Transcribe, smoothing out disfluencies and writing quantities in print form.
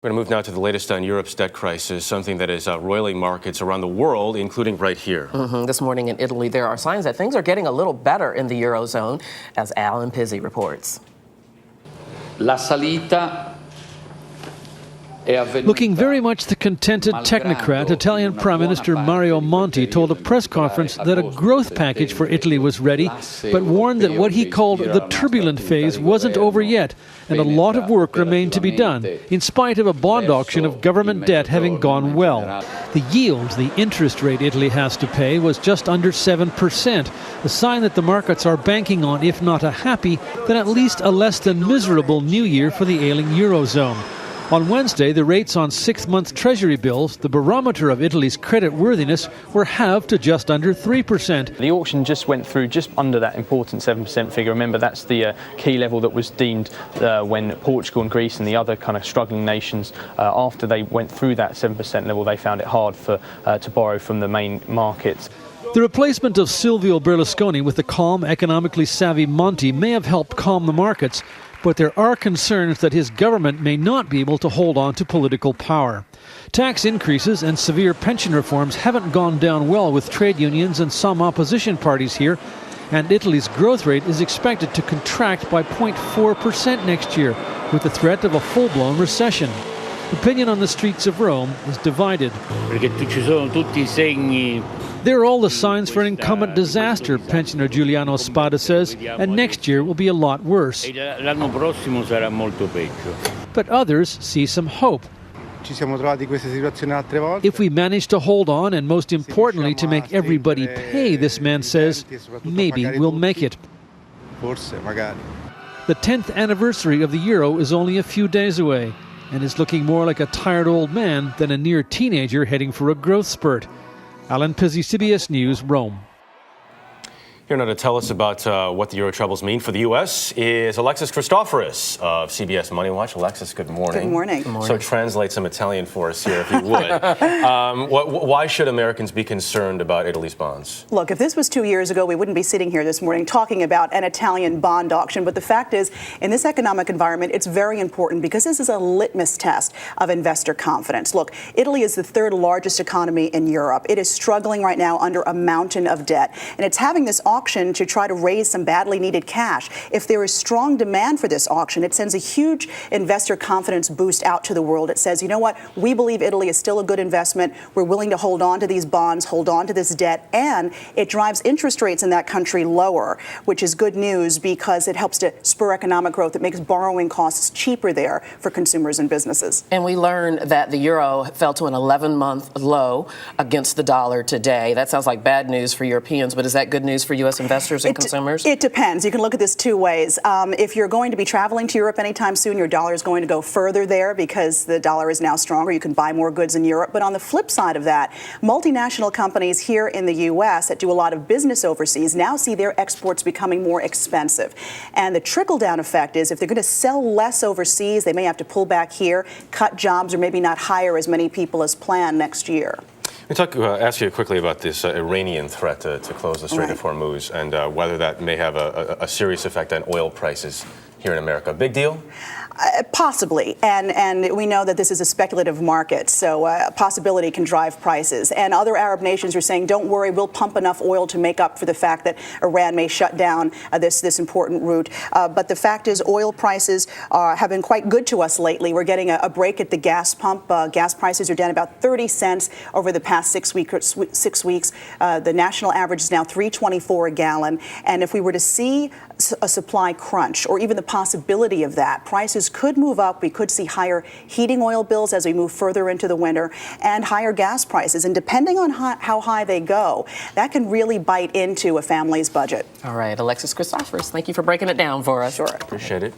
We're going to move now to the latest on Europe's debt crisis, something that is roiling markets around the world, including right here. This morning in Italy, there are signs that things are getting a little better in the Eurozone, as Alan Pizzey reports. La salita Looking very much the contented technocrat, Italian Prime Minister Mario Monti told a press conference that a growth package for Italy was ready, but warned that what he called the turbulent phase wasn't over yet, and a lot of work remained to be done, in spite of a bond auction of government debt having gone well. The yield, the interest rate Italy has to pay, was just under 7%, a sign that the markets are banking on, if not a happy, then at least a less than miserable new year for the ailing Eurozone. On Wednesday, the rates on 6-month Treasury bills, the barometer of Italy's credit worthiness, were halved to just under 3%. The auction just went through just under that important 7% figure. Remember, that's the key level that was deemed when Portugal and Greece and the other kind of struggling nations, after they went through that 7% level, they found it hard to borrow from the main markets. The replacement of Silvio Berlusconi with the calm, economically savvy Monti may have helped calm the markets, but there are concerns that his government may not be able to hold on to political power. Tax increases and severe pension reforms haven't gone down well with trade unions and some opposition parties here, and Italy's growth rate is expected to contract by 0.4% next year, with the threat of a full-blown recession. Opinion on the streets of Rome is divided. There are all the signs for an incumbent disaster, pensioner Giuliano Spada says, and next year will be a lot worse. But others see some hope. If we manage to hold on, and most importantly to make everybody pay, this man says, maybe we'll make it. The 10th anniversary of the euro is only a few days away, and is looking more like a tired old man than a near teenager heading for a growth spurt. Alan Pizzey, CBS News, Rome. Here now to tell us about what the Euro troubles mean for the U.S. is Alexis Christoforous of CBS Money Watch. Alexis, good morning. Good morning. Good morning. So translate some Italian for us here, if you would. Why should Americans be concerned about Italy's bonds? Look, if this was 2 years ago, we wouldn't be sitting here this morning talking about an Italian bond auction. But the fact is, in this economic environment, it's very important because this is a litmus test of investor confidence. Look, Italy is the third largest economy in Europe. It is struggling right now under a mountain of debt, and it's having this auction to try to raise some badly needed cash. If there is strong demand for this auction, it sends a huge investor confidence boost out to the world. It says, you know what, we believe Italy is still a good investment. We're willing to hold on to these bonds, hold on to this debt, and it drives interest rates in that country lower, which is good news because it helps to spur economic growth. It makes borrowing costs cheaper there for consumers and businesses. And we learned that the euro fell to an 11-month low against the dollar today. That sounds like bad news for Europeans, but is that good news for U.S. investors and consumers? It depends. You can look at this two ways. If you're going to be traveling to Europe anytime soon, your dollar is going to go further there because the dollar is now stronger. You can buy more goods in Europe. But on the flip side of that, multinational companies here in the U.S. that do a lot of business overseas now see their exports becoming more expensive. And the trickle-down effect is if they're going to sell less overseas, they may have to pull back here, cut jobs, or maybe not hire as many people as planned next year. Let me ask you quickly about this Iranian threat to close the Strait of Hormuz and whether that may have a serious effect on oil prices here in America. Big deal? Possibly, and we know that this is a speculative market, so possibility can drive prices. And other Arab nations are saying, don't worry, we'll pump enough oil to make up for the fact that Iran may shut down this important route. But the fact is, oil prices have been quite good to us lately. We're getting a break at the gas pump. Gas prices are down about 30 cents over the past 6 weeks. The national average is now $3.24 a gallon. And if we were to see a supply crunch, or even the possibility of that, prices could move up. We could see higher heating oil bills as we move further into the winter, and higher gas prices. And depending on how high they go, that can really bite into a family's budget. All right, Alexis Christoforous, thank you for breaking it down for us. Sure. Appreciate it.